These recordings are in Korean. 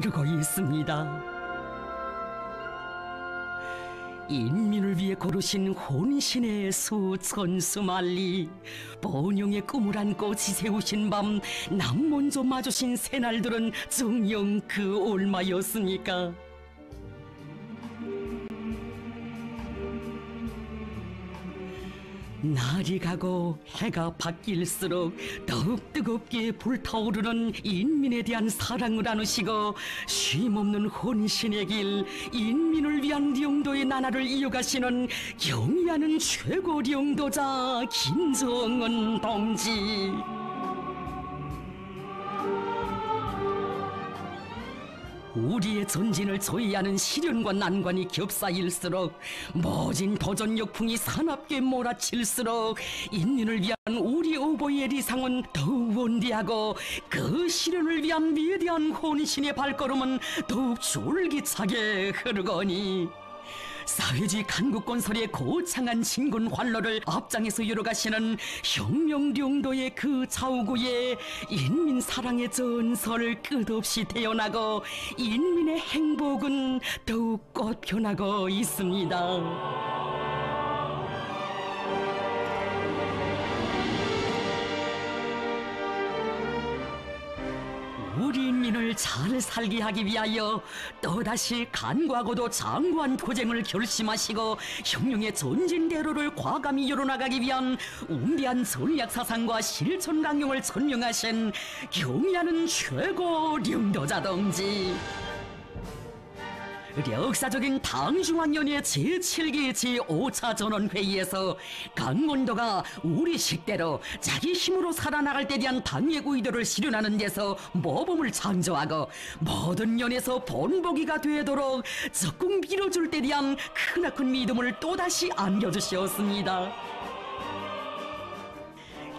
흐르고 있습니다. 인민을 위해 고르신 혼신의 수천수만리, 번영의 꿈을 안고 지새우신 밤 남먼저 마주신 새날들은 정녕 그 얼마였습니까? 날이 가고 해가 바뀔수록 더욱 뜨겁게 불타오르는 인민에 대한 사랑을 나누시고 쉼없는 혼신의 길, 인민을 위한 령도의 나날을 이어가시는 경의하는 최고 령도자 김정은 동지. 우리의 전진을 조이하는 시련과 난관이 겹사일수록, 모진 도전 역풍이 사납게 몰아칠수록 인민을 위한 우리 오보의 리상은 더욱 원대하고 그 시련을 위한 위대한 혼신의 발걸음은 더욱 줄기차게 흐르거니, 사회주의 강국 건설의 거창한 진군 활로를 앞장에서 이뤄가시는 혁명령도의 그 좌우구에 인민 사랑의 전설 끝없이 태어나고 인민의 행복은 더욱 꽃펴나고 있습니다. 우리 인민을 잘 살게 하기 위하여 또다시 간과하고도 장구한 투쟁을 결심하시고 혁명의 전진대로를 과감히 이뤄나가기 위한 운대한 전략사상과 실천 강령을 천명하신 경의하는 최고 령도자 동지. 역사적인 당중앙위원회 제7기 제5차 전원회의에서 강원도가 우리 식대로 자기 힘으로 살아나갈 때 대한 당의 의도를 실현하는 데서 모범을 창조하고 모든 면에서 본보기가 되도록 적극 밀어줄 때 대한 크나큰 믿음을 또다시 안겨주셨습니다.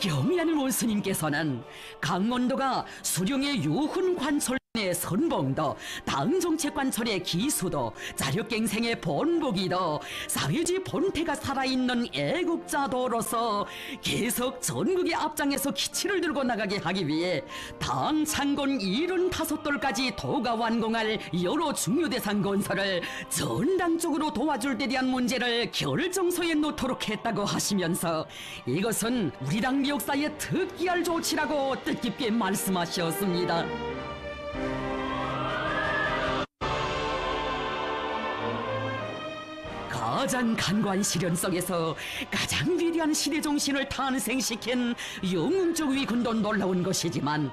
경의하는 원수님께서는 강원도가 수령의 유훈 관철 선봉도, 당정책 관철의 기수도, 자력갱생의 본보기도, 사회주의 본태가 살아있는 애국자도로서 계속 전국의 앞장에서 기치를 들고 나가게 하기 위해 당 창건 75돌까지 도가 완공할 여러 중요 대상 건설을 전당적으로 도와줄 데 대한 문제를 결정서에 놓도록 했다고 하시면서 이것은 우리 당 역사의 특기할 조치라고 뜻깊게 말씀하셨습니다. 가장 간과한 시련 속에서 가장 위대한 시대정신을 탄생시킨 영웅적 위군도 놀라운 것이지만,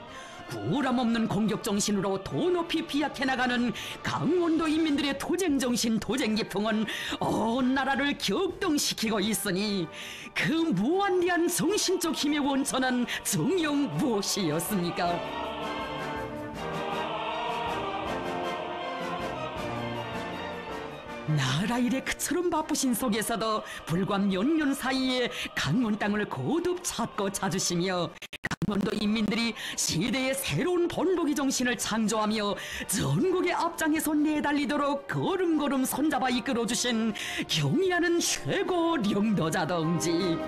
구람없는 공격정신으로 더 높이 비약해 나가는 강원도 인민들의 투쟁정신, 투쟁기풍은 온 나라를 격동시키고 있으니 그 무한대한 정신적 힘의 원천은 정녕 무엇이었습니까? 나라 일에 그처럼 바쁘신 속에서도 불과 몇 년 사이에 강원 땅을 거듭 찾고 찾으시며 강원도 인민들이 시대의 새로운 본보기 정신을 창조하며 전국의 앞장에서 내달리도록 걸음걸음 손잡아 이끌어주신 경의하는 최고 령도자 동지.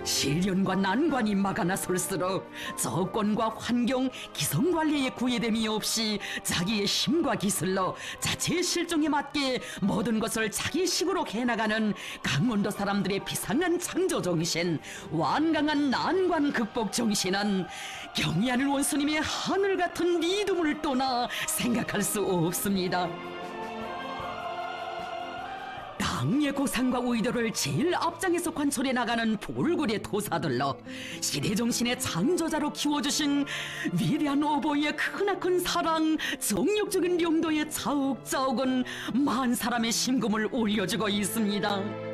시련과 난관이 막아나설수록 조건과 환경, 기성관리의 구애됨이 없이 자기의 힘과 기술로 자체의 실정에 맞게 모든 것을 자기식으로 해나가는 강원도 사람들의 비상한 창조정신, 완강한 난관 극복 정신은 경의하는 원수님의 하늘같은 믿음을 떠나 생각할 수 없습니다. 당의 고상과 의도를 제일 앞장에서 관철해 나가는 볼골의 도사들로 시대정신의 창조자로 키워주신 위대한 오보의 크나큰 사랑, 정력적인 령도의 자욱자욱은 만 사람의 심금을 올려주고 있습니다.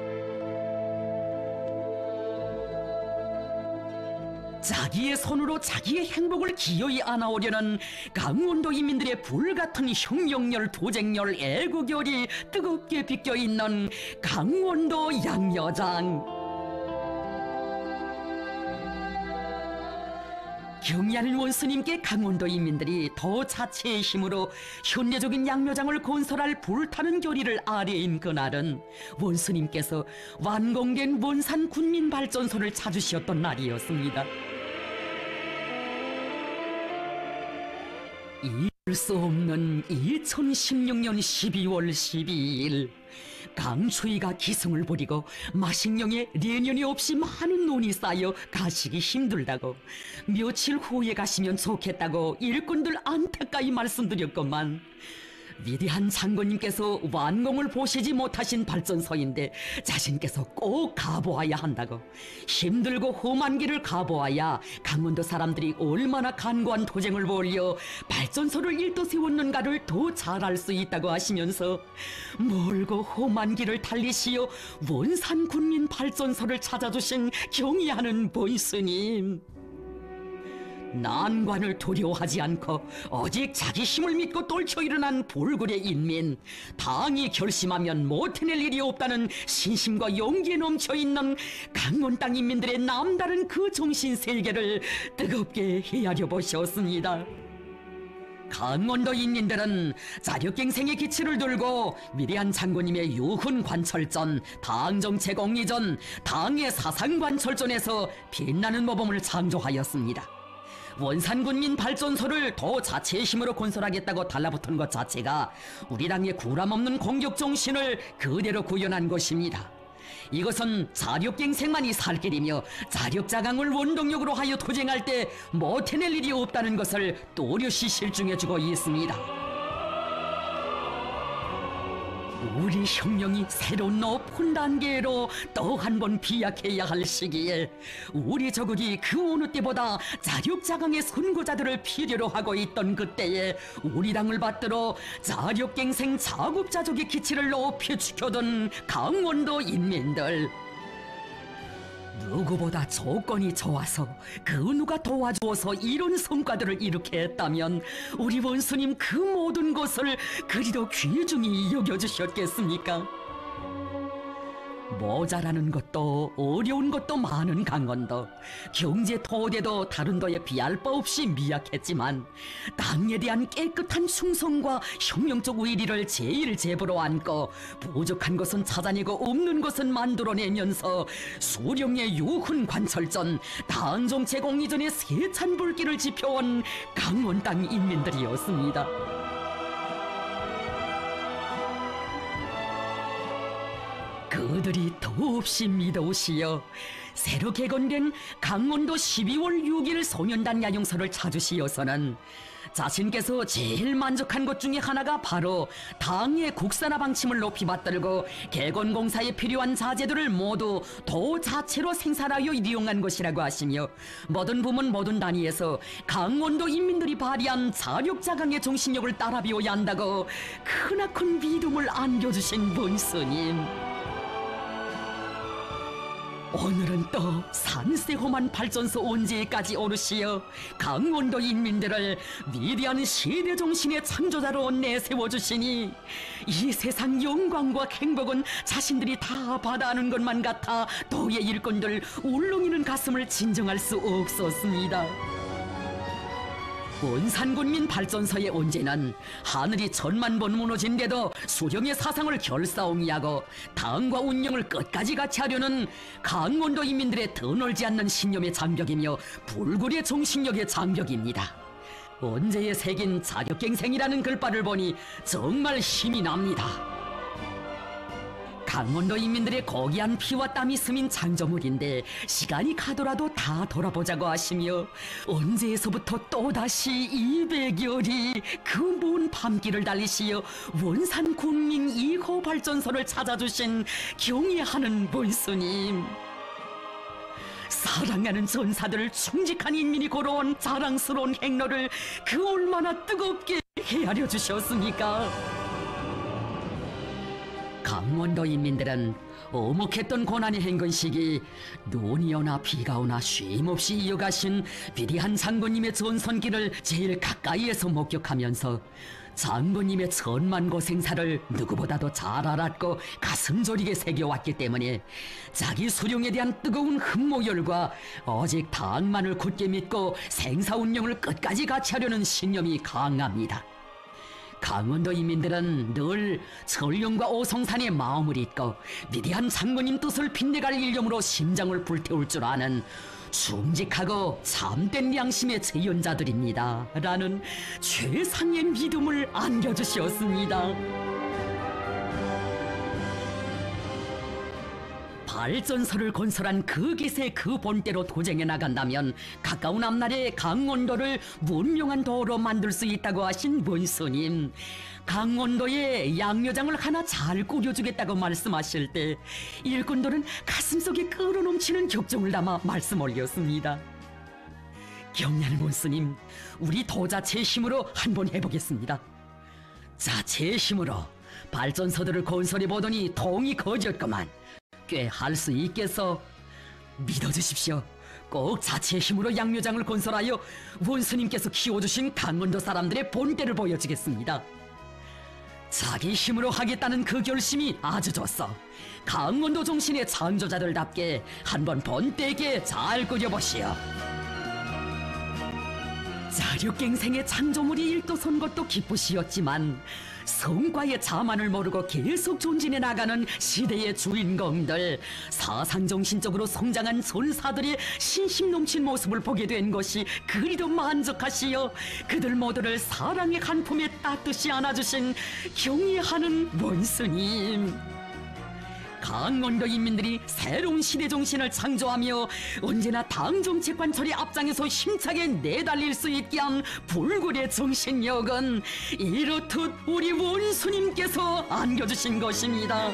자기의 손으로 자기의 행복을 기어이 안아오려는 강원도 인민들의 불같은 혁명열, 도쟁열, 애국열이 뜨겁게 비껴있는 강원도 양여장. 경의하는 원수님께 강원도 인민들이 더 자체의 힘으로 현대적인 양묘장을 건설할 불타는 결의를 아뢰인 그날은 원수님께서 완공된 원산 군민발전소를 찾으셨던 날이었습니다. 잊을 수 없는 2016년 12월 12일 강추위가 기승을 부리고 마식령에 내년이 없이 많은 논이 쌓여 가시기 힘들다고 며칠 후에 가시면 좋겠다고 일꾼들 안타까이 말씀드렸건만 위대한 장군님께서 완공을 보시지 못하신 발전소인데 자신께서 꼭 가보아야 한다고 힘들고 험한 길을 가보아야 강원도 사람들이 얼마나 간고한 도쟁을 벌여 발전소를 일도 세웠는가를 더 잘 알 수 있다고 하시면서 멀고 험한 길을 달리시어 원산군민 발전소를 찾아주신 경의하는 본스님, 난관을 두려워하지 않고 오직 자기 힘을 믿고 떨쳐 일어난 불굴의 인민, 당이 결심하면 못해낼 일이 없다는 신심과 용기에 넘쳐있는 강원 땅 인민들의 남다른 그 정신 세계를 뜨겁게 헤아려 보셨습니다. 강원도 인민들은 자력갱생의 기치를 들고 위대한 장군님의 유훈 관철전, 당정책 옹리전, 당의 사상 관철전에서 빛나는 모범을 창조하였습니다. 원산군민 발전소를 더 자체의 힘으로 건설하겠다고 달라붙은 것 자체가 우리 당의 구람없는 공격 정신을 그대로 구현한 것입니다. 이것은 자력갱생만이 살 길이며 자력자강을 원동력으로 하여 도쟁할 때 못해낼 일이 없다는 것을 또렷이 실증해주고 있습니다. 우리 혁명이 새로운 높은 단계로 또 한 번 비약해야 할 시기에 우리 저국이 그 어느 때보다 자력자강의 선구자들을 필요로 하고 있던 그때에 우리 당을 받들어 자력갱생 자급자족의 기치를 높이 지켜둔 강원도 인민들, 누구보다 조건이 좋아서 그 누가 도와주어서 이런 성과들을 이루게 했다면 우리 원수님 그 모든 것을 그리도 귀중히 여겨주셨겠습니까? 모자라는 것도 어려운 것도 많은 강원도, 경제 토대도 다른 도에 비할 바 없이 미약했지만 땅에 대한 깨끗한 충성과 혁명적 의리를 제일 제보로 안고 부족한 것은 찾아내고 없는 것은 만들어내면서 수령의 유훈 관철전, 당정책 옹리전의 세찬 불길을 지펴온 강원 땅 인민들이었습니다. 그들이 더없이 믿어오시어 새로 개건된 강원도 12월 6일 소년단 야영소를 찾으시어서는 자신께서 제일 만족한 것 중에 하나가 바로 당의 국산화 방침을 높이 받들고 개건공사에 필요한 자재들을 모두 도 자체로 생산하여 이용한 것이라고 하시며 모든 부문 모든 단위에서 강원도 인민들이 발휘한 자력자강의 정신력을 따라 배워야 한다고 크나큰 믿음을 안겨주신 본스님, 오늘은 또 산세호만 발전소 언제까지 오르시어 강원도 인민들을 위대한 시대정신의 창조자로 내세워주시니 이 세상 영광과 행복은 자신들이 다 받아하는 것만 같아 도의 일꾼들 울렁이는 가슴을 진정할 수 없었습니다. 원산군민 발전소의 온재는 하늘이 천만 번 무너진데도 수령의 사상을 결사옹이하고 당과 운영을 끝까지 같이 하려는 강원도 인민들의 드놀지 않는 신념의 장벽이며 불굴의 정신력의 장벽입니다. 온재에 새긴 자력갱생이라는 글발을 보니 정말 힘이 납니다. 강원도 인민들의 고귀한 피와 땀이 스민 창조물인데 시간이 가더라도 다 돌아보자고 하시며 언제에서부터 또다시 200여리 그 먼 밤길을 달리시어 원산군민 2호 발전소를 찾아주신 경의하는 본스님, 사랑하는 전사들 충직한 인민이 걸어온 자랑스러운 행로를 그 얼마나 뜨겁게 헤아려 주셨습니까? 강원도 인민들은 오목했던 고난의 행군 시기 눈이 오나 비가 오나 쉼없이 이어가신 위대한 장군님의 전선길을 제일 가까이에서 목격하면서 장군님의 천만 고생사를 누구보다도 잘 알았고 가슴 저리게 새겨왔기 때문에 자기 수령에 대한 뜨거운 흠모열과 오직 당만을 굳게 믿고 생사운영을 끝까지 같이 하려는 신념이 강합니다. 강원도 인민들은 늘 철령과 오성산의 마음을 잇고 위대한 장군님 뜻을 빛내갈 일념으로 심장을 불태울 줄 아는 충직하고 참된 양심의 재연자들입니다 라는 최상의 믿음을 안겨주셨습니다. 발전소를 건설한 그 기세 그 본대로 도쟁해 나간다면 가까운 앞날에 강원도를 문명한 도로 만들 수 있다고 하신 원스님, 강원도에 양요장을 하나 잘 꾸려주겠다고 말씀하실 때 일꾼들은 가슴속에 끓어넘치는 격정을 담아 말씀 올렸습니다. 경량 원스님, 우리 도자체의 힘으로 한번 해보겠습니다. 자, 제 힘으로 발전소들을 건설해 보더니 통이 거졌구만. 꽤 할 수 있겠어. 믿어주십시오. 꼭 자체의 힘으로 양묘장을 건설하여 원수님께서 키워주신 강원도 사람들의 본때를 보여주겠습니다. 자기 힘으로 하겠다는 그 결심이 아주 좋소. 강원도 정신의 창조자들답게 한번 본때 있게 잘 꾸려보시오. 자력갱생의 창조물이 일도선 것도 기쁘시었지만 성과의 자만을 모르고 계속 존진해 나가는 시대의 주인공들, 사상정신적으로 성장한 전사들의 신심 넘친 모습을 보게 된 것이 그리도 만족하시어 그들 모두를 사랑의 한 품에 따뜻이 안아주신 경의하는 원스님. 강원도 인민들이 새로운 시대 정신을 창조하며 언제나 당정책 관철의 앞장에서 힘차게 내달릴 수 있게 한 불굴의 정신력은 이렇듯 우리 원수님께서 안겨주신 것입니다.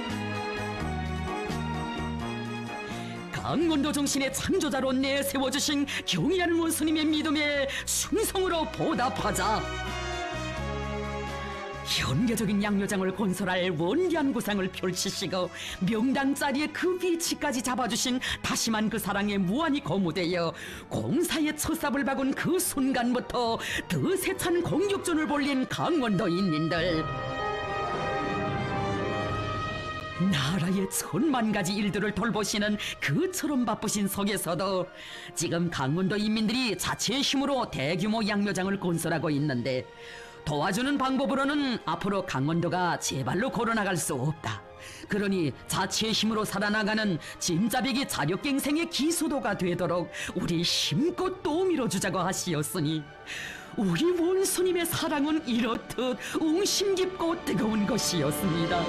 강원도 정신의 창조자로 내세워주신 경의하는 원수님의 믿음에 충성으로 보답하자. 현대적인 양요장을 건설할 원대한 구상을 펼치시고 명당 자리에 그 위치까지 잡아주신 다심한 그 사랑에 무한히 거무되어 공사의 첫삽을 박은 그 순간부터 더 세찬 공격전을 벌린 강원도 인민들. 나라의 천만 가지 일들을 돌보시는 그처럼 바쁘신 속에서도 지금 강원도 인민들이 자체의 힘으로 대규모 양묘장을 건설하고 있는데 도와주는 방법으로는 앞으로 강원도가 제발로 걸어나갈 수 없다. 그러니 자체의 힘으로 살아나가는 진짜배기 자력갱생의 기수도가 되도록 우리 힘껏 또 밀어주자고 하시었으니 우리 원수님의 사랑은 이렇듯 웅심 깊고 뜨거운 것이었습니다.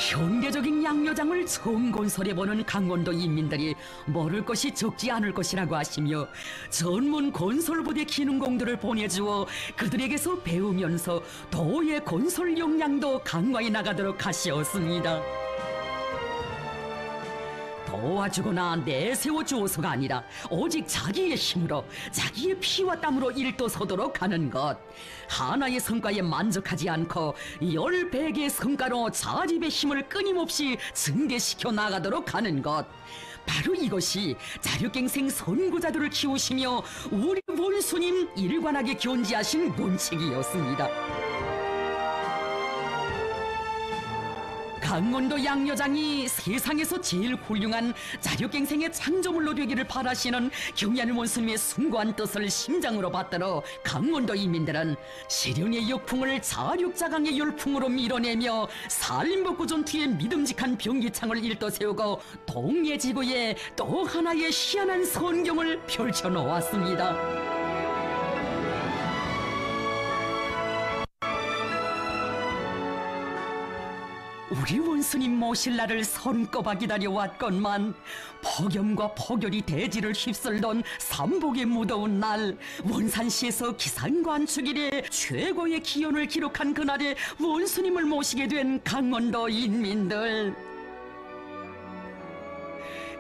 현대적인 양묘장을 처음 건설해보는 강원도 인민들이 모를 것이 적지 않을 것이라고 하시며 전문 건설부대 기능공들을 보내주어 그들에게서 배우면서 도의 건설 역량도 강화해 나가도록 하시었습니다. 도와주거나 내세워 주어서가 아니라 오직 자기의 힘으로 자기의 피와 땀으로 일도서도록 하는 것, 하나의 성과에 만족하지 않고 10배의 성과로 자립의 힘을 끊임없이 증대시켜 나가도록 하는 것, 바로 이것이 자력갱생 선구자들을 키우시며 우리 원수님 일관하게 견지하신 원칙이었습니다. 강원도 양요장이 세상에서 제일 훌륭한 자력갱생의 창조물로 되기를 바라시는 경의하는 원수님의 숭고한 뜻을 심장으로 받들어 강원도 인민들은 시련의 역풍을 자력자강의 열풍으로 밀어내며 산림복구 전투의 믿음직한 병기창을 일떠세우고 동해지구에 또 하나의 희한한 선경을 펼쳐놓았습니다. 우리 원수님 모실 날을 손꼽아 기다려왔건만 폭염과 폭열이 대지를 휩쓸던 삼복의 무더운 날, 원산시에서 기상관축일에 최고의 기온을 기록한 그날에 원수님을 모시게 된 강원도 인민들.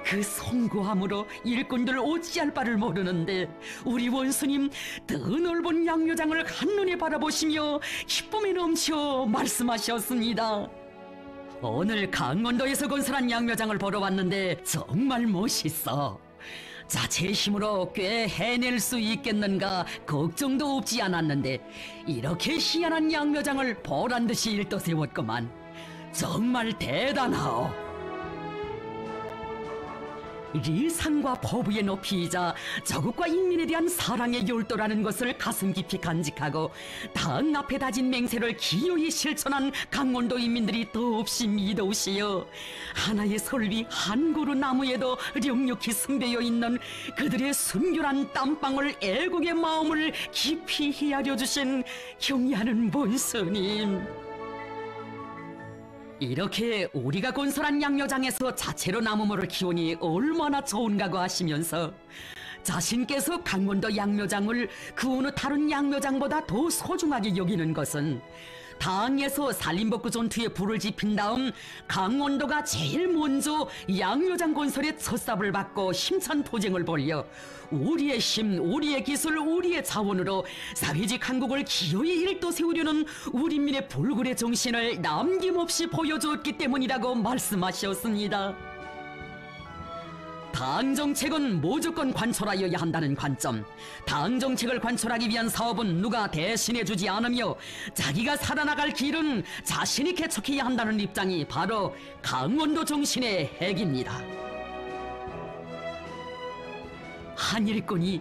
그 송구함으로 일꾼들 어찌할 바를 모르는데 우리 원수님 더 넓은 양묘장을 한눈에 바라보시며 기쁨에 넘쳐 말씀하셨습니다. 오늘 강원도에서 건설한 양묘장을 보러 왔는데 정말 멋있어. 자, 제 힘으로 꽤 해낼 수 있겠는가 걱정도 없지 않았는데 이렇게 희한한 양묘장을 보란듯이 일떠세웠구만. 정말 대단하오. 리상과 법의 높이이자 저국과 인민에 대한 사랑의 열도라는 것을 가슴 깊이 간직하고 당 앞에 다진 맹세를 기어이 실천한 강원도 인민들이 더없이 미더우시여 하나의 설비 한 그루 나무에도 령력히 승배어 있는 그들의 순결한 땀방울 애국의 마음을 깊이 헤아려 주신 경의하는 본스님, 이렇게 우리가 건설한 양묘장에서 자체로 나무모를 키우니 얼마나 좋은가고 하시면서 자신께서 강원도 양묘장을 그 어느 다른 양묘장보다 더 소중하게 여기는 것은 당에서 산림복구 전투에 불을 지핀 다음 강원도가 제일 먼저 양묘장 건설에 첫삽을 받고 힘찬 도쟁을 벌여 우리의 힘, 우리의 기술, 우리의 자원으로 사회주의 한국을 기어이 일도 세우려는 우리민의 불굴의 정신을 남김없이 보여주었기 때문이라고 말씀하셨습니다. 당 정책은 무조건 관철하여야 한다는 관점, 당 정책을 관철하기 위한 사업은 누가 대신해 주지 않으며 자기가 살아나갈 길은 자신이 개척해야 한다는 입장이 바로 강원도 정신의 핵입니다. 한일권이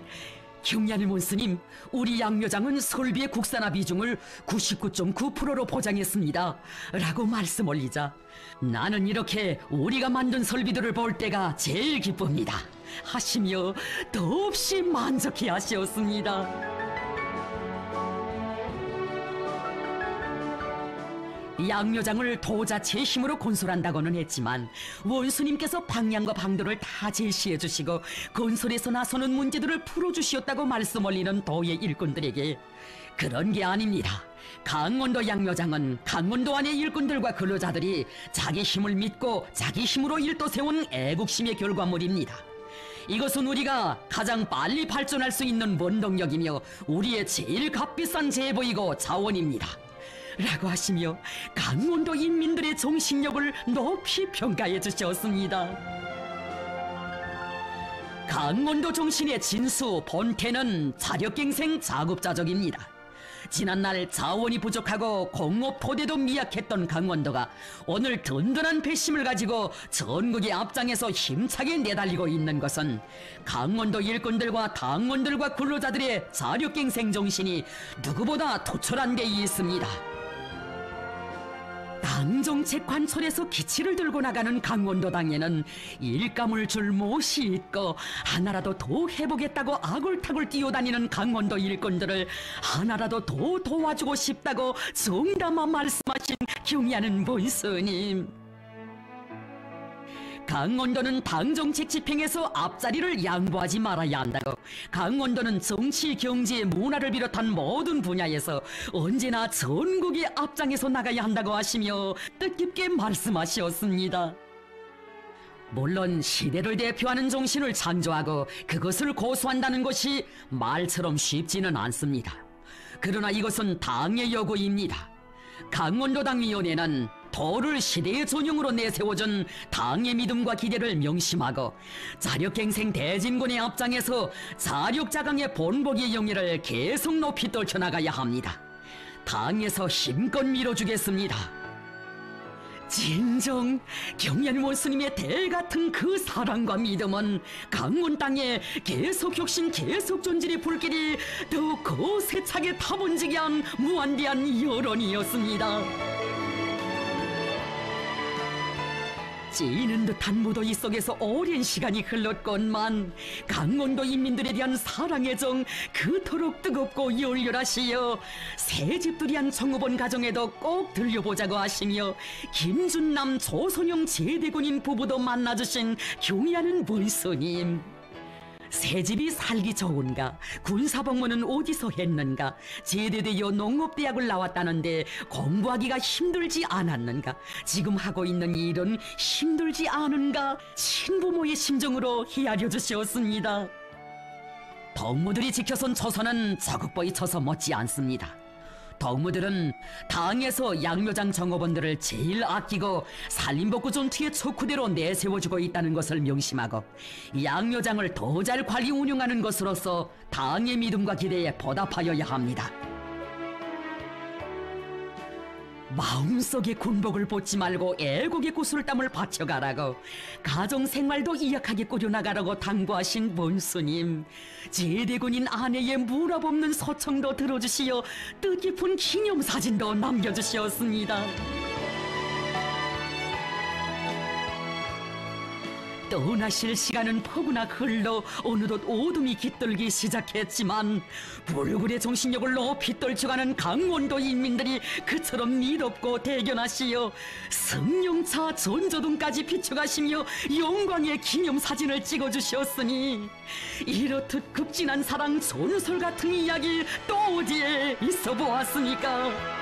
경리하는 몬스님, 우리 양묘장은 설비의 국산화 비중을 99.9%로 보장했습니다 라고 말씀 올리자 나는 이렇게 우리가 만든 설비들을 볼 때가 제일 기쁩니다 하시며 더없이 만족해 하시었습니다. 양묘장을 도자체의 힘으로 건설한다고는 했지만 원수님께서 방향과 방도를 다 제시해 주시고 건설에서 나서는 문제들을 풀어주시었다고 말씀 올리는 도의 일꾼들에게 그런 게 아닙니다. 강원도 양묘장은 강원도 안의 일꾼들과 근로자들이 자기 힘을 믿고 자기 힘으로 일도 세운 애국심의 결과물입니다. 이것은 우리가 가장 빨리 발전할 수 있는 원동력이며 우리의 제일 값비싼 제보이고 자원입니다 라고 하시며 강원도 인민들의 정신력을 높이 평가해 주셨습니다. 강원도 정신의 진수 본태는 자력갱생 자급자족입니다. 지난날 자원이 부족하고 공업 토대도 미약했던 강원도가 오늘 든든한 배심을 가지고 전국의 앞장에서 힘차게 내달리고 있는 것은 강원도 일꾼들과 당원들과 근로자들의 자력갱생 정신이 누구보다 투철한 데 있습니다. 당정책 관철에서 기치를 들고 나가는 강원도 당에는 일감을 줄 못이 있고 하나라도 더 해보겠다고 아굴타굴 뛰어다니는 강원도 일꾼들을 하나라도 더 도와주고 싶다고 정담아 말씀하신 경의하는 본스님, 강원도는 당정책 집행에서 앞자리를 양보하지 말아야 한다고 강원도는 정치, 경제, 문화를 비롯한 모든 분야에서 언제나 전국의 앞장에서 나가야 한다고 하시며 뜻깊게 말씀하셨습니다. 물론 시대를 대표하는 정신을 창조하고 그것을 고수한다는 것이 말처럼 쉽지는 않습니다. 그러나 이것은 당의 요구입니다. 강원도당위원회는 도를 시대의 전형으로 내세워준 당의 믿음과 기대를 명심하고 자력갱생 대진군의 앞장에서 자력자강의 본보기의 영예를 계속 높이 떨쳐나가야 합니다. 당에서 힘껏 밀어주겠습니다. 진정 경연 원수님의 대같은 그 사랑과 믿음은 강원 땅에 계속 혁신 계속 존질의 불길이 더욱 거세차게 타번지게 한 무한대한 여론이었습니다. 찌는 듯한 무더위 속에서 오랜 시간이 흘렀건만 강원도 인민들에 대한 사랑의 정 그토록 뜨겁고 열렬하시여 새집들이한 정우본 가정에도 꼭 들려보자고 하시며 김준남 조선영 제대군인 부부도 만나주신 경의하는 본스님, 새집이 살기 좋은가, 군사복무는 어디서 했는가, 제대되어 농업대학을 나왔다는데 공부하기가 힘들지 않았는가, 지금 하고 있는 일은 힘들지 않은가, 친부모의 심정으로 헤아려 주셨습니다. 덕무들이 지켜선 초선은 저국보이 쳐서 못지 않습니다. 덕무들은 당에서 양묘장 정업원들을 제일 아끼고 산림복구 전투의 척후대로 내세워주고 있다는 것을 명심하고 양묘장을 더 잘 관리 운영하는 것으로서 당의 믿음과 기대에 보답하여야 합니다. 마음속에 군복을 벗지 말고 애국의 구슬땀을 바쳐가라고, 가정생활도 이약하게 꾸려나가라고 당부하신 본스님, 제대군인 아내의 무랍 없는 서청도 들어주시어 뜻깊은 기념사진도 남겨주시었습니다. 떠나실 시간은 포구나 흘러 어느덧 어둠이 깃들기 시작했지만, 불굴의 정신력을 높이 떨쳐가는 강원도 인민들이 그처럼 미덥고 대견하시어 승용차 전조등까지 비춰가시며 영광의 기념사진을 찍어주셨으니, 이렇듯 극진한 사랑 전설 같은 이야기 또 어디에 있어 보았습니까?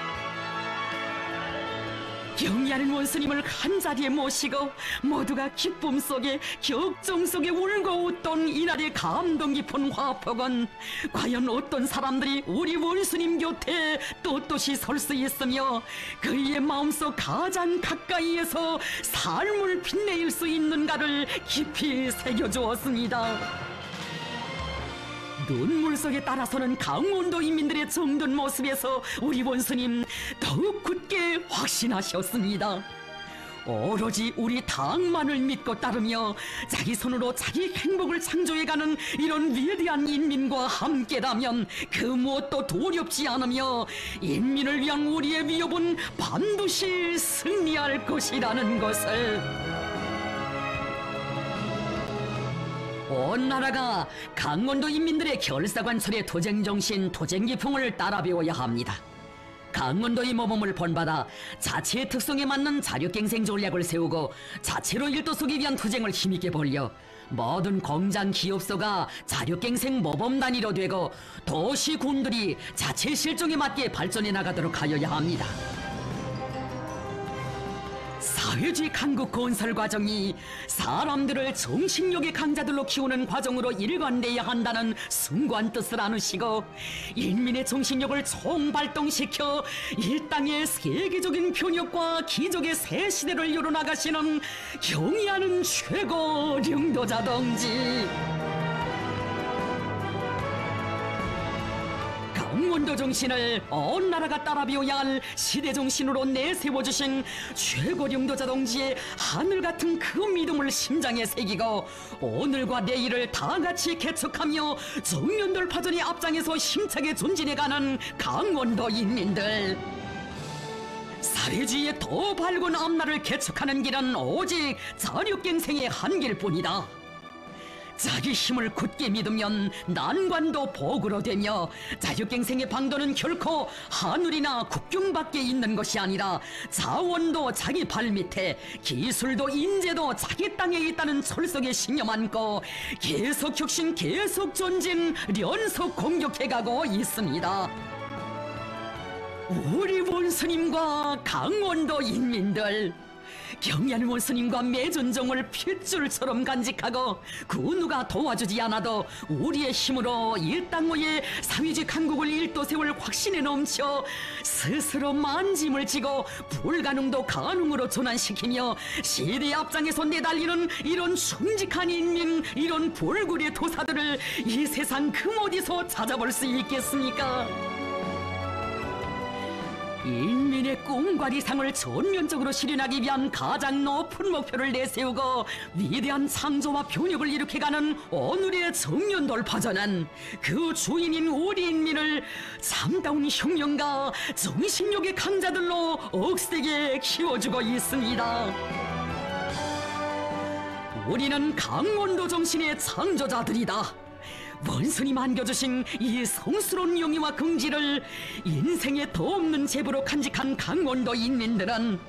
경의하는 원스님을 한자리에 모시고 모두가 기쁨 속에 격정 속에 울고 웃던 이날의 감동 깊은 화폭은 과연 어떤 사람들이 우리 원스님 곁에 떳떳이 설 수 있으며 그의 마음속 가장 가까이에서 삶을 빛내일 수 있는가를 깊이 새겨주었습니다. 눈물 속에 따라서는 강원도 인민들의 정든 모습에서 우리 원스님 더욱 굳게 확신하셨습니다. 오로지 우리 당만을 믿고 따르며 자기 손으로 자기 행복을 창조해가는 이런 위대한 인민과 함께라면 그 무엇도 두렵지 않으며 인민을 위한 우리의 위협은 반드시 승리할 것이라는 것을. 온 나라가 강원도 인민들의 결사관철의 투쟁정신, 투쟁기풍을 따라 배워야 합니다. 강원도의 모범을 본받아 자치의 특성에 맞는 자력갱생 전략을 세우고 자체로 일도속에 위한 투쟁을 힘있게 벌려 모든 공장 기업소가 자력갱생 모범단위로 되고 도시 군들이 자체 실종에 맞게 발전해 나가도록 하여야 합니다. 사회주의 강국 건설 과정이 사람들을 정신력의 강자들로 키우는 과정으로 일관돼야 한다는 숭고한 뜻을 안으시고 인민의 정신력을 총발동시켜 이 땅의 세계적인 변혁과 기적의 새 시대를 열어나가시는 경의하는 최고領導者 동지, 강원도 정신을 온 나라가 따라 배워야 할 시대 정신으로 내세워주신 최고領導者 동지의 하늘같은 그 믿음을 심장에 새기고 오늘과 내일을 다같이 개척하며 정면돌파전의 앞장에서 힘차게 전진해가는 강원도 인민들, 사회주의의 더 밝은 앞날을 개척하는 길은 오직 자력갱생의 한 길뿐이다. 자기 힘을 굳게 믿으면 난관도 복으로 되며 자력갱생의 방도는 결코 하늘이나 국경 밖에 있는 것이 아니라 자원도 자기 발밑에, 기술도 인재도 자기 땅에 있다는 철석에 신념 안고 계속 혁신, 계속 전진, 연속 공격해가고 있습니다. 우리 원스님과 강원도 인민들, 경의하는 원스님과 매전정을 핏줄처럼 간직하고 그 누가 도와주지 않아도 우리의 힘으로 이 땅의 사회주의 강국을 일도 세울 확신에 넘쳐 스스로 만짐을 지고 불가능도 가능으로 전환시키며 시대의 앞장에서 내달리는 이런 충직한 인민, 이런 불굴의 도사들을 이 세상 그 어디서 찾아볼 수 있겠습니까? 인민의 꿈과理想을 전면적으로 실현하기 위한 가장 높은 목표를 내세우고 위대한 창조와 변혁을 일으켜가는 오늘의 정면돌파전은 그 주인인 우리 인민을 참다운 혁명가, 정신력의 강자들로 억세게 키워주고 있습니다. 우리는 강원도 정신의 창조자들이다. 원스님 안겨주신 이 성스러운 용의와 긍지를 인생의 더 없는 제부로 간직한 강원도 인민들은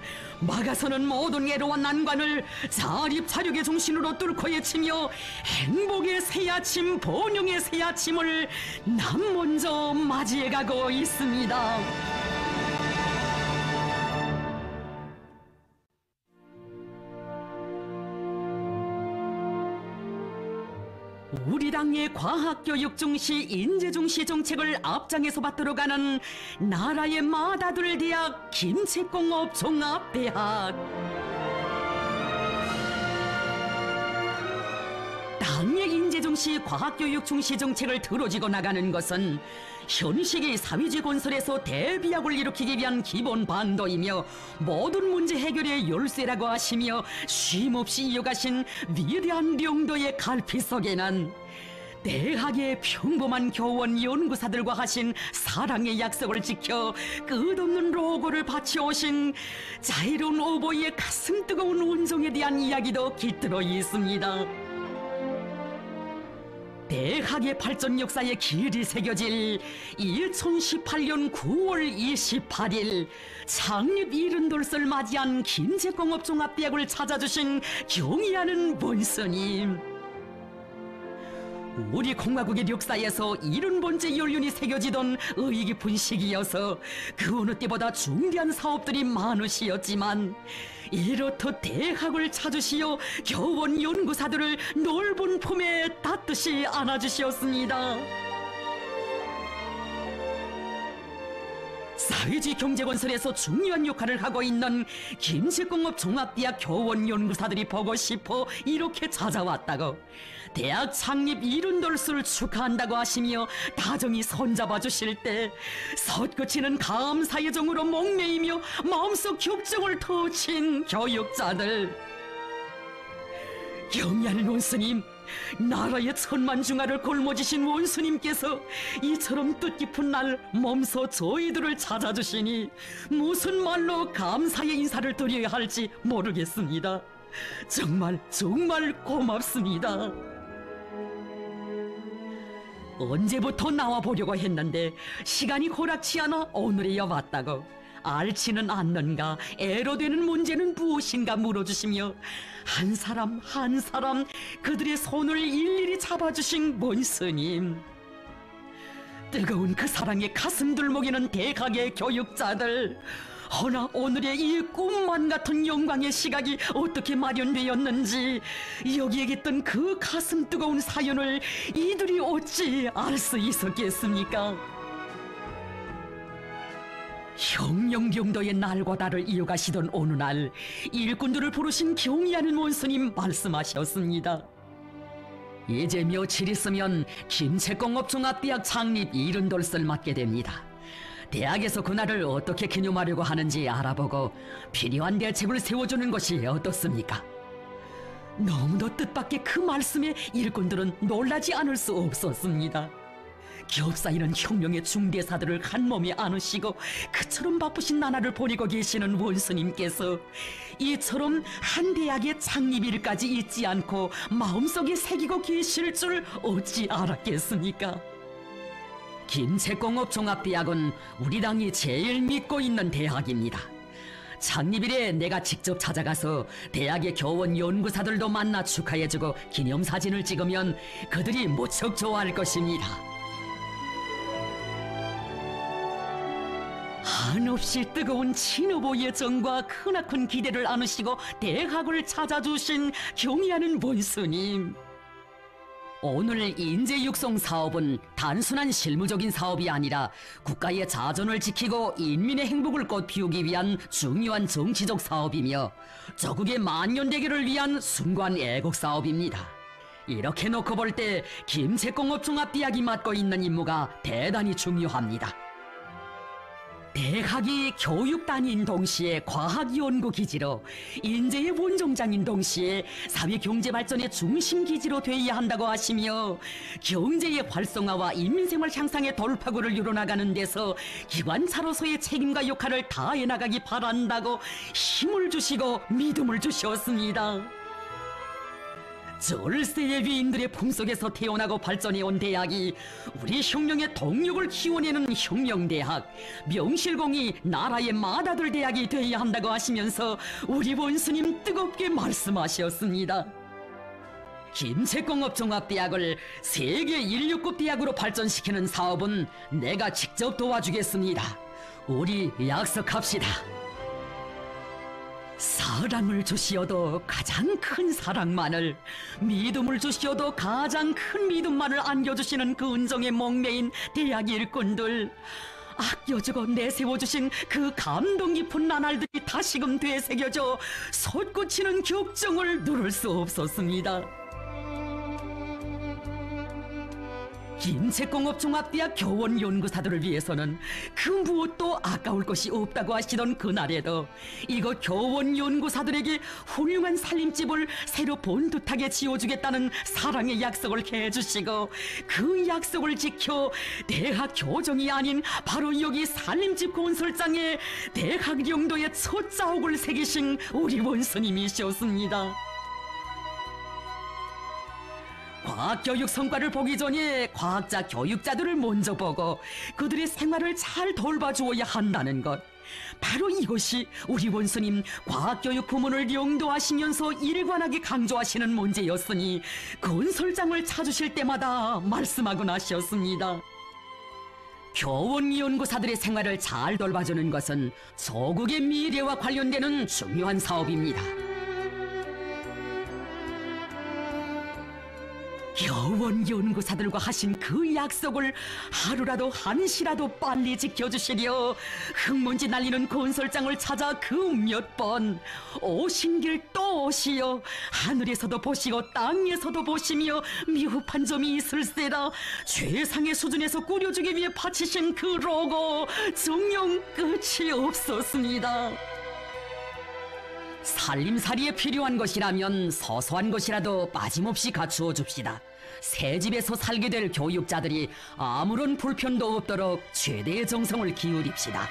막아서는 모든 애로와 난관을 자립자력의 정신으로 뚫고 헤치며 행복의 새아침, 번영의 새아침을 남 먼저 맞이해가고 있습니다. 우리 당의 과학교육 중시, 인재 중시 정책을 앞장에서 받들어가는 나라의 마다들 대학 김책공업 종합대학. 대통령의 인재 중시, 과학교육 중시 정책을 들어지고 나가는 것은 현시기 사회주의 건설에서 대비약을 일으키기 위한 기본 반도이며 모든 문제 해결의 열쇠라고 하시며 쉼없이 이어가신 위대한 명도의 갈피 속에는 대학의 평범한 교원 연구사들과 하신 사랑의 약속을 지켜 끝없는 로고를 바쳐오신 자유로운 오보이의 가슴 뜨거운 운송에 대한 이야기도 깃들어 있습니다. 대학의 발전 역사에 길이 새겨질 2018년 9월 28일 창립 72을 맞이한 김제공업종합대학을 찾아주신 경의하는 원스님. 우리 공화국의 역사에서 70번째 연륜이 새겨지던 의의 깊은 시기여서 그 어느 때보다 중대한 사업들이 많으시었지만 이렇듯 대학을 찾으시어 교원 연구사들을 넓은 품에 닫듯이 안아주시었습니다. 사회주의 경제건설에서 중요한 역할을 하고 있는 김제공업종합대학 교원 연구사들이 보고 싶어 이렇게 찾아왔다고, 대학 창립 70돌수를 축하한다고 하시며 다정히 손잡아 주실 때 솟구치는 감사의 정으로 목매이며 마음속 격정을 터친 교육자들. 경의하는 원스님, 나라의 천만중하를 골머지신 원수님께서 이처럼 뜻깊은 날 몸소 저희들을 찾아주시니 무슨 말로 감사의 인사를 드려야 할지 모르겠습니다. 정말 고맙습니다. 언제부터 나와보려고 했는데 시간이 허락치 않아 오늘에야 왔다고, 앓지는 않는가, 애로되는 문제는 무엇인가 물어주시며 한 사람 한 사람 그들의 손을 일일이 잡아주신 원스님. 뜨거운 그 사랑에 가슴 들먹이는 대학의 교육자들, 허나 오늘의 이 꿈만 같은 영광의 시각이 어떻게 마련되었는지 여기에 겠던 그 가슴 뜨거운 사연을 이들이 어찌 알 수 있었겠습니까? 혁명경도의 날과 달을 이어가시던 어느 날 일꾼들을 부르신 경의하는 원스님 말씀하셨습니다. 이제 며칠 있으면 김제공업종합대학 창립 70돌을 맞게 됩니다. 대학에서 그날을 어떻게 기념하려고 하는지 알아보고 필요한 대책을 세워주는 것이 어떻습니까? 너무도 뜻밖의 그 말씀에 일꾼들은 놀라지 않을 수 없었습니다. 겹사이는 혁명의 중대사들을 한 몸에 안으시고 그처럼 바쁘신 나날을 보내고 계시는 원스님께서 이처럼 한 대학의 창립일까지 잊지 않고 마음속에 새기고 계실 줄 어찌 알았겠습니까? 김제공업종합대학은 우리 당이 제일 믿고 있는 대학입니다. 창립일에 내가 직접 찾아가서 대학의 교원 연구사들도 만나 축하해주고 기념사진을 찍으면 그들이 무척 좋아할 것입니다. 한없이 뜨거운 친후보의 정과 크나큰 기대를 안으시고 대학을 찾아주신 경의하는 원스님. 오늘 인재 육성 사업은 단순한 실무적인 사업이 아니라 국가의 자존을 지키고 인민의 행복을 꽃피우기 위한 중요한 정치적 사업이며 조국의 만년대계를 위한 순관 애국 사업입니다. 이렇게 놓고 볼 때 김제공업종합대학이 맡고 있는 임무가 대단히 중요합니다. 대학이 교육단인 동시에 과학연구기지로 인재의 원종장인 동시에 사회경제발전의 중심기지로 되어야 한다고 하시며 경제의 활성화와 인민생활 향상의 돌파구를 이뤄나가는 데서 기관차로서의 책임과 역할을 다해 나가기 바란다고 힘을 주시고 믿음을 주셨습니다. 절세의 위인들의 품속에서 태어나고 발전해온 대학이 우리 혁명의 동력을 키워내는 혁명대학, 명실공히 나라의 맏아들 대학이 되어야 한다고 하시면서 우리 원스님 뜨겁게 말씀하셨습니다. 김제공업종합대학을 세계 인류급 대학으로 발전시키는 사업은 내가 직접 도와주겠습니다. 우리 약속합시다. 사랑을 주시어도 가장 큰 사랑만을, 믿음을 주시어도 가장 큰 믿음만을 안겨주시는 그 은정에 목매인 대학 일꾼들, 아껴주고 내세워주신 그 감동 깊은 나날들이 다시금 되새겨져 솟구치는 격정을 누를 수 없었습니다. 김책공업종합대학 교원연구사들을 위해서는 그 무엇도 아까울 것이 없다고 하시던 그날에도 이곳 교원연구사들에게 훌륭한 살림집을 새로 본듯하게 지어주겠다는 사랑의 약속을 해주시고 그 약속을 지켜 대학 교정이 아닌 바로 여기 살림집 건설장에 대학 용도의 첫 자옥을 새기신 우리 원스님이셨습니다. 과학교육 성과를 보기 전에 과학자 교육자들을 먼저 보고 그들의 생활을 잘 돌봐주어야 한다는 것. 바로 이것이 우리 원스님 과학교육 부문을 영도하시면서 일관하게 강조하시는 문제였으니 건설장을 찾으실 때마다 말씀하곤 하셨습니다. 교원연구사들의 생활을 잘 돌봐주는 것은 조국의 미래와 관련되는 중요한 사업입니다. 교원연구사들과 하신 그 약속을 하루라도 한시라도 빨리 지켜주시려 흙먼지 날리는 건설장을 찾아 그 몇 번 오신 길 또 오시어 하늘에서도 보시고 땅에서도 보시며 미흡한 점이 있을세라 최상의 수준에서 꾸려주기 위해 바치신 그 로고 정녕 끝이 없었습니다. 살림살이에 필요한 것이라면 소소한 것이라도 빠짐없이 갖추어 줍시다. 새 집에서 살게 될 교육자들이 아무런 불편도 없도록 최대의 정성을 기울입시다.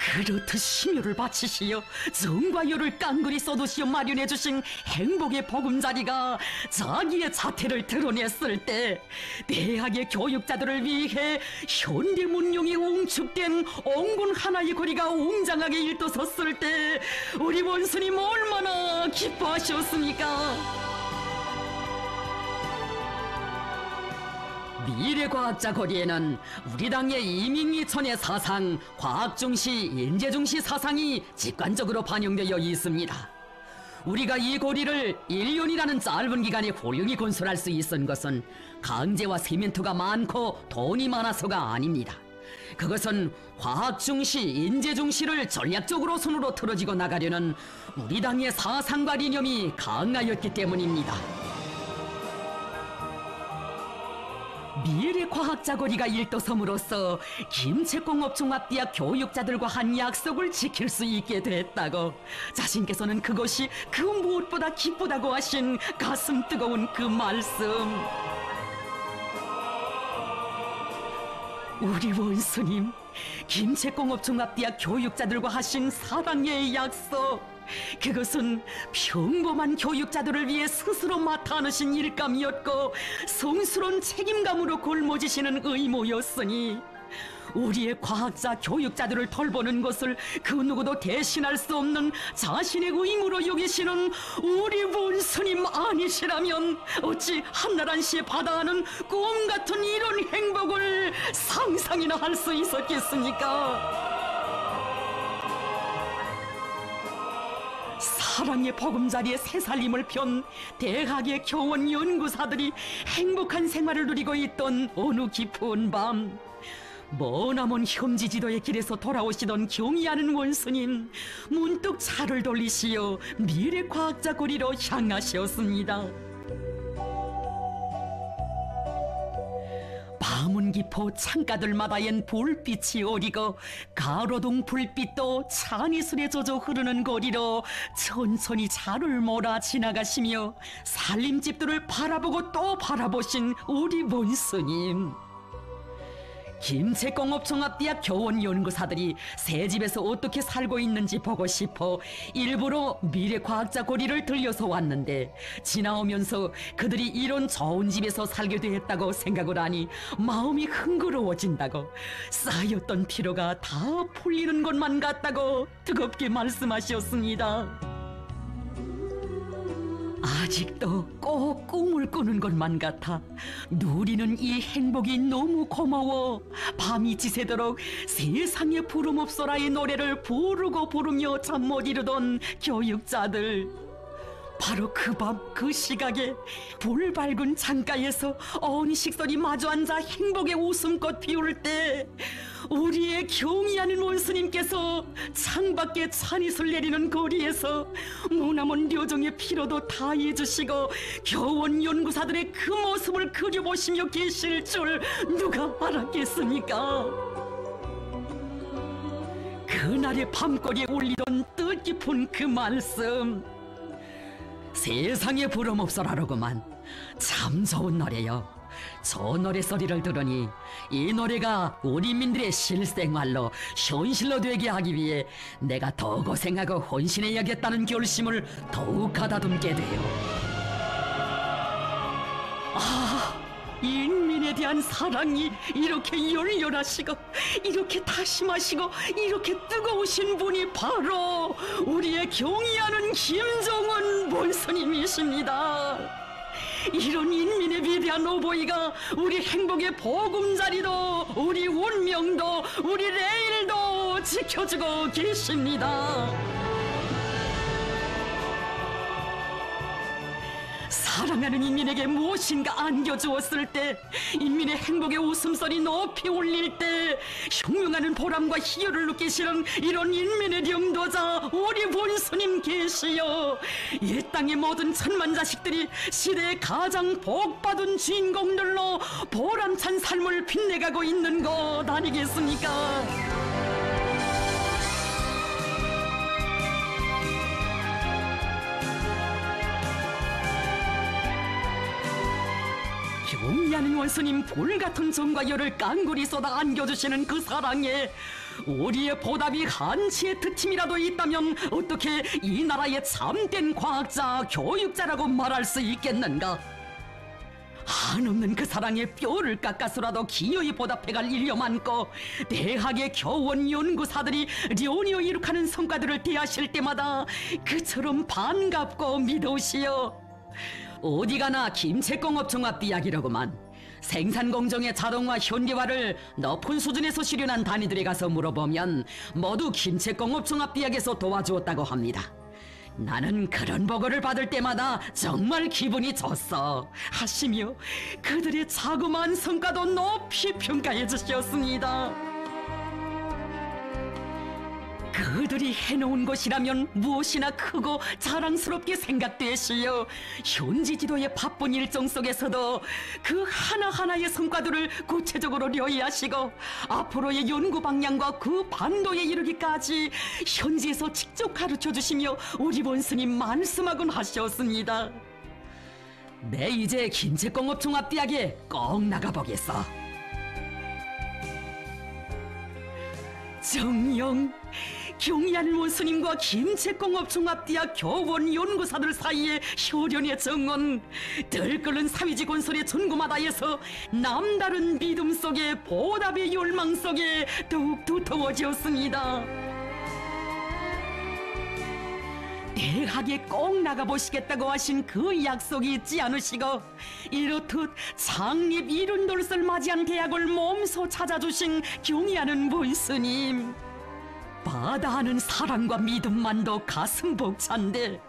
그렇듯 심혈을 바치시어 정과 요를 깡그리 쏟으시어 마련해 주신 행복의 보금자리가 자기의 자태를 드러냈을 때 대학의 교육자들을 위해 현대 문명이 웅축된 옹군 하나의 거리가 웅장하게 일떠섰을 때 우리 원스님 얼마나 기뻐하셨습니까? 미래과학자 거리에는 우리 당의 이민희천의 사상, 과학중시, 인재중시 사상이 직관적으로 반영되어 있습니다. 우리가 이 고리를 1년이라는 짧은 기간에 훌륭히 건설할 수 있은 것은 강재와 세멘트가 많고 돈이 많아서가 아닙니다. 그것은 과학중시, 인재중시를 전략적으로 손으로 틀어지고 나가려는 우리 당의 사상과 이념이 강하였기 때문입니다. 미래과학자 거리가 일떠섬으로써 김책공업종합대학 교육자들과 한 약속을 지킬 수 있게 됐다고 자신께서는 그것이 그 무엇보다 기쁘다고 하신 가슴 뜨거운 그 말씀. 우리 원스님 김책공업종합대학 교육자들과 하신 사랑의 약속, 그것은 평범한 교육자들을 위해 스스로 맡아 하신 일감이었고 성스러운 책임감으로 골머지시는 의무였으니 우리의 과학자 교육자들을 돌보는 것을 그 누구도 대신할 수 없는 자신의 의무로 여기시는 우리 원스님 아니시라면 어찌 한나란 씨의 바다하는 꿈 같은 이런 행복을 상상이나 할 수 있었겠습니까? 사랑의 보금자리에 새살림을 편 대학의 교원 연구사들이 행복한 생활을 누리고 있던 어느 깊은 밤, 머나먼 혐지지도의 길에서 돌아오시던 경의하는 원스님 문득 차를 돌리시어 미래과학자 거리로 향하셨습니다. 밤은 깊어 창가들마다엔 불빛이 오리고 가로등 불빛도 찬이슬에 젖어 흐르는 거리로 천천히 차를 몰아 지나가시며 살림집들을 바라보고 또 바라보신 우리 원스님. 김책공업종합대학 교원연구사들이 새 집에서 어떻게 살고 있는지 보고 싶어 일부러 미래과학자 고리를 들려서 왔는데 지나오면서 그들이 이런 좋은 집에서 살게 되었다고 생각을 하니 마음이 흥그러워진다고, 쌓였던 피로가 다 풀리는 것만 같다고 뜨겁게 말씀하셨습니다. 아직도 꼭 꿈을 꾸는 것만 같아 누리는 이 행복이 너무 고마워 밤이 지새도록 세상에 부름 없어라의 노래를 부르고 부르며 잠 못 이루던 교육자들, 바로 그 밤 그 시각에 불 밝은 창가에서 어은 식솔이 마주 앉아 행복의 웃음꽃 피울 때 우리의 경의하는 원스님께서 창밖에 찬이슬 내리는 거리에서 무나먼 료종의 피로도 다 잊으시고 겨원 연구사들의 그 모습을 그려보시며 계실 줄 누가 알았겠습니까? 그날의 밤거리에 울리던 뜻깊은 그 말씀, 세상에 부름없어라로구만. 참 좋은 노래요. 저 노래소리를 들으니 이 노래가 우리 민들의 실생활로 현실로 되게 하기 위해 내가 더 고생하고 헌신해야겠다는 결심을 더욱 가다듬게 돼요. 인민에 대한 사랑이 이렇게 열렬하시고 이렇게 다심하시고 이렇게 뜨거우신 분이 바로 우리의 경의하는 김정은 원스님이십니다. 이런 인민의 위대한 오보이가 우리 행복의 보금자리도 우리 운명도 우리 내일도 지켜주고 계십니다. 사랑하는 인민에게 무엇인가 안겨주었을 때, 인민의 행복의 웃음소리 높이 울릴 때 흉흉하는 보람과 희열을 느끼시는 이런 인민의 영도자 우리 본스님 계시여, 이 땅의 모든 천만 자식들이 시대의 가장 복받은 주인공들로 보람찬 삶을 빛내가고 있는 것 아니겠습니까? 경의하는 원스님 불같은 정과 열을 깡그리 쏟아 안겨주시는 그 사랑에 우리의 보답이 한치의 특침이라도 있다면 어떻게 이 나라의 참된 과학자, 교육자라고 말할 수 있겠는가? 한없는 그 사랑에 뼈를 깎아서라도 기어이 보답해갈 일려 많고, 대학의 교원 연구사들이 련이어 이룩하는 성과들을 대하실 때마다 그처럼 반갑고 믿으시어 어디 가나 김책공업종합 이야기라고만. 생산공정의 자동화 현대화를 높은 수준에서 실현한 단위들에 가서 물어보면 모두 김책공업종합대학에서 도와주었다고 합니다. 나는 그런 보고를 받을 때마다 정말 기분이 좋소 하시며 그들의 자그마한 성과도 높이 평가해 주셨습니다. 그들이 해놓은 것이라면 무엇이나 크고 자랑스럽게 생각되시어 현지 지도의 바쁜 일정 속에서도 그 하나하나의 성과들을 구체적으로 려이하시고 앞으로의 연구 방향과 그 반도에 이르기까지 현지에서 직접 가르쳐주시며 우리 본스님 말씀하곤 하셨습니다. 내 이제 김책공업종합대학에 꼭 나가보겠어. 정녕, 경의하는 원스님과 김책공업종합대학 교원 연구사들 사이의 효련의 정원, 들끓는 사회지 건설의 전구마다에서 남다른 믿음 속에 보답의 열망 속에 더욱 두터워졌습니다. 대학에 꼭 나가보시겠다고 하신 그 약속이 잊지 않으시고 이렇듯 창립 70돌을 맞이한 대학을 몸소 찾아주신 경의하는 본스님, 바다하는 사랑과 믿음만도 가슴 벅찬데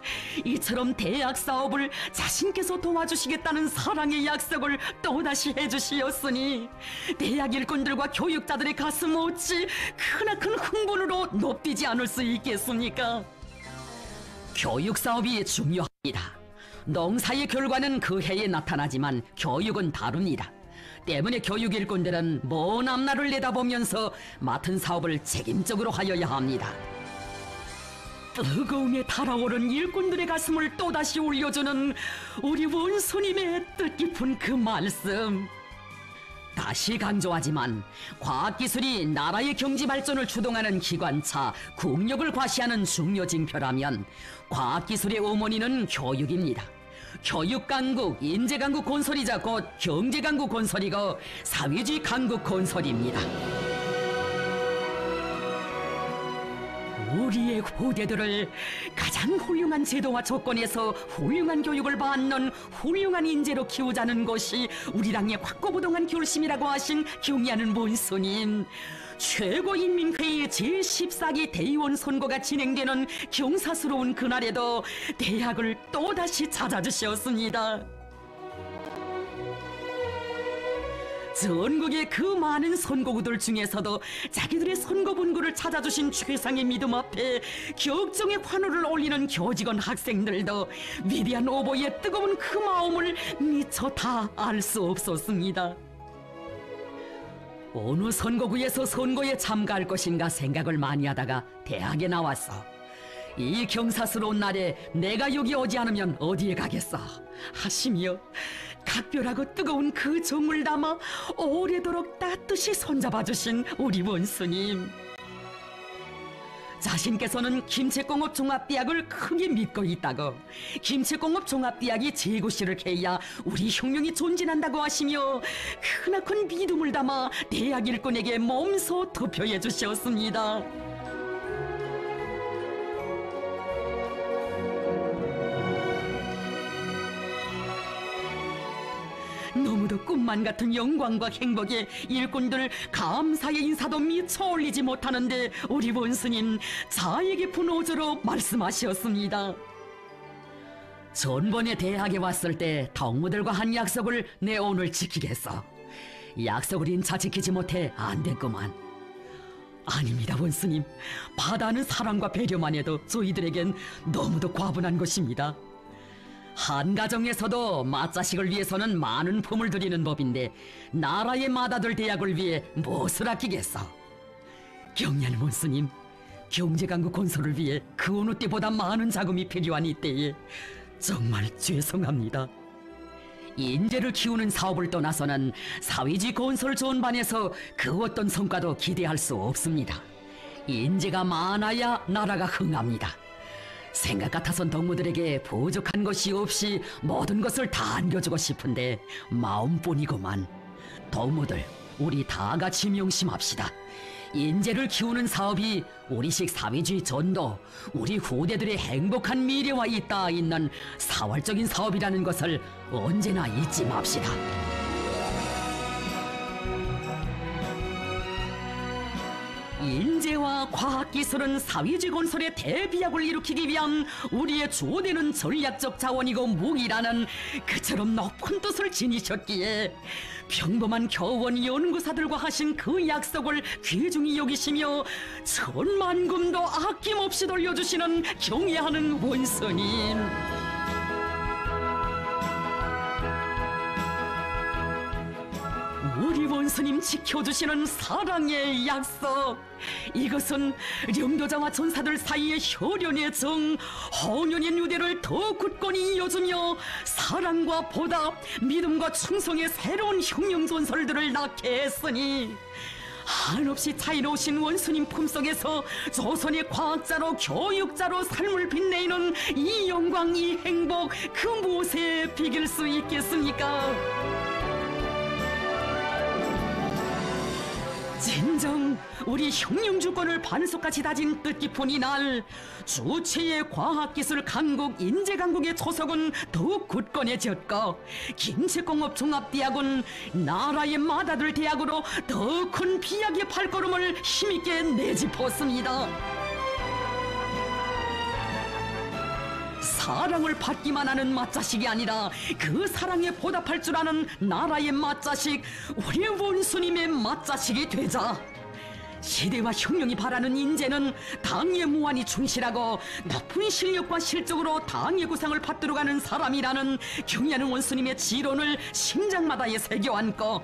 이처럼 대학 사업을 자신께서 도와주시겠다는 사랑의 약속을 또다시 해주시었으니 대학 일꾼들과 교육자들의 가슴 어찌 크나큰 흥분으로 높이지 않을 수 있겠습니까? 교육 사업이 중요합니다. 농사의 결과는 그 해에 나타나지만 교육은 다릅니다. 때문에 교육 일꾼들은 먼 앞날을 내다보면서 맡은 사업을 책임적으로 하여야 합니다. 뜨거움에 달아오른 일꾼들의 가슴을 또다시 올려주는 우리 원스님의 뜻깊은 그 말씀. 다시 강조하지만 과학기술이 나라의 경제 발전을 주동하는 기관차, 국력을 과시하는 중요 징표라면 과학기술의 어머니는 교육입니다. 교육강국, 인재강국 건설이자 곧 경제강국 건설이고 사회주의 강국 건설입니다. 우리의 후대들을 가장 훌륭한 제도와 조건에서 훌륭한 교육을 받는 훌륭한 인재로 키우자는 것이 우리 당의 확고부동한 결심이라고 하신 경의하는 본스님, 최고인민회의 제14기 대의원 선거가 진행되는 경사스러운 그날에도 대학을 또다시 찾아주셨습니다. 전국의 그 많은 선거구들 중에서도 자기들의 선거 본구를 찾아주신 최상의 믿음 앞에 격정의 환호를 올리는 교직원 학생들도 위대한 오보의 뜨거운 그 마음을 미처 다 알 수 없었습니다. 어느 선거구에서 선거에 참가할 것인가 생각을 많이 하다가 대학에 나왔어. 이 경사스러운 날에 내가 여기 오지 않으면 어디에 가겠어 하시며 각별하고 뜨거운 그 정을 담아 오래도록 따뜻이 손잡아주신 우리 원수님. 자신께서는 김책공업 종합대학을 크게 믿고 있다고, 김책공업 종합대학이 재고시를 해야 우리 혁명이 존진한다고 하시며 크나큰 믿음을 담아 대학 일꾼에게 몸소 투표해 주셨습니다. 너무도 꿈만 같은 영광과 행복에 일꾼들 감사의 인사도 미처 올리지 못하는데 우리 원수님 자애 깊은 어조로 말씀하셨습니다. 전번에 대학에 왔을 때 동무들과 한 약속을 내 오늘 지키겠어. 약속을 인차 지키지 못해 안 됐구만. 아닙니다 원수님, 바다는 사랑과 배려만 해도 저희들에겐 너무도 과분한 것입니다. 한 가정에서도 맏자식을 위해서는 많은 품을 들이는 법인데 나라의 맏아들 대학을 위해 무엇을 아끼겠어. 경리하는 원수님, 경제강국 건설을 위해 그 어느 때보다 많은 자금이 필요한 이때에 정말 죄송합니다. 인재를 키우는 사업을 떠나서는 사회주의 건설 전반에서 그 어떤 성과도 기대할 수 없습니다. 인재가 많아야 나라가 흥합니다. 생각 같아선 동무들에게 부족한 것이 없이 모든 것을 다 안겨주고 싶은데 마음뿐이고만. 동무들, 우리 다 같이 명심합시다. 인재를 키우는 사업이 우리식 사회주의 전도, 우리 후대들의 행복한 미래와 잇닿아 있는 사활적인 사업이라는 것을 언제나 잊지 맙시다. 인재와 과학기술은 사회주의 건설의 대비약을 일으키기 위한 우리의 주어되는 전략적 자원이고 무기라는 그처럼 높은 뜻을 지니셨기에 평범한 교원 연구사들과 하신 그 약속을 귀중히 여기시며 천만금도 아낌없이 돌려주시는 경애하는 원수님. 우리 원수님 지켜주시는 사랑의 약속, 이것은 령도자와 전사들 사이의 혈연의 정, 혼연의 유대를 더 굳건히 이어주며 사랑과 보답, 믿음과 충성의 새로운 혁명 전설들을 낳게 했으니 한없이 자유로우신 원수님 품속에서 조선의 과학자로 교육자로 삶을 빛내는 이 영광, 이 행복, 그 무엇에 비길 수 있겠습니까? 진정 우리 혁명 주권을 반석같이 다진 뜻깊은 이날, 주체의 과학기술 강국, 인재강국의 초석은 더욱 굳건해졌고 김책공업 종합대학은 나라의 맏아들 대학으로 더 큰 비약의 발걸음을 힘있게 내짚었습니다. 사랑을 받기만 하는 맏자식이 아니라 그 사랑에 보답할 줄 아는 나라의 맏자식, 우리 원수님의 맏자식이 되자. 시대와 혁명이 바라는 인재는 당에 무한히 충실하고 높은 실력과 실적으로 당의 구상을 받들어가는 사람이라는 경애하는 원수님의 지론을 심장마다에 새겨안고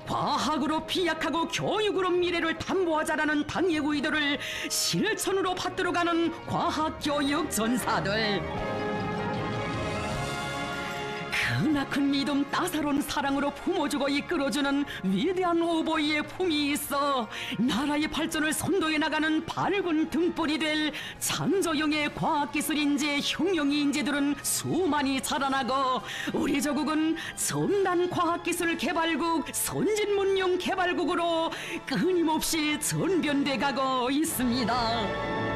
과학으로 비약하고 교육으로 미래를 담보하자라는 당의 의도를 실천으로 받들어가는 과학교육 전사들. 크나큰 믿음, 따사로운 사랑으로 품어주고 이끌어주는 위대한 오보이의 품이 있어 나라의 발전을 선도해 나가는 밝은 등불이 될 창조형의 과학기술 인재, 혁명 인재들은 수많이 자라나고 우리 조국은 첨단 과학기술 개발국, 선진문명 개발국으로 끊임없이 전변돼 가고 있습니다.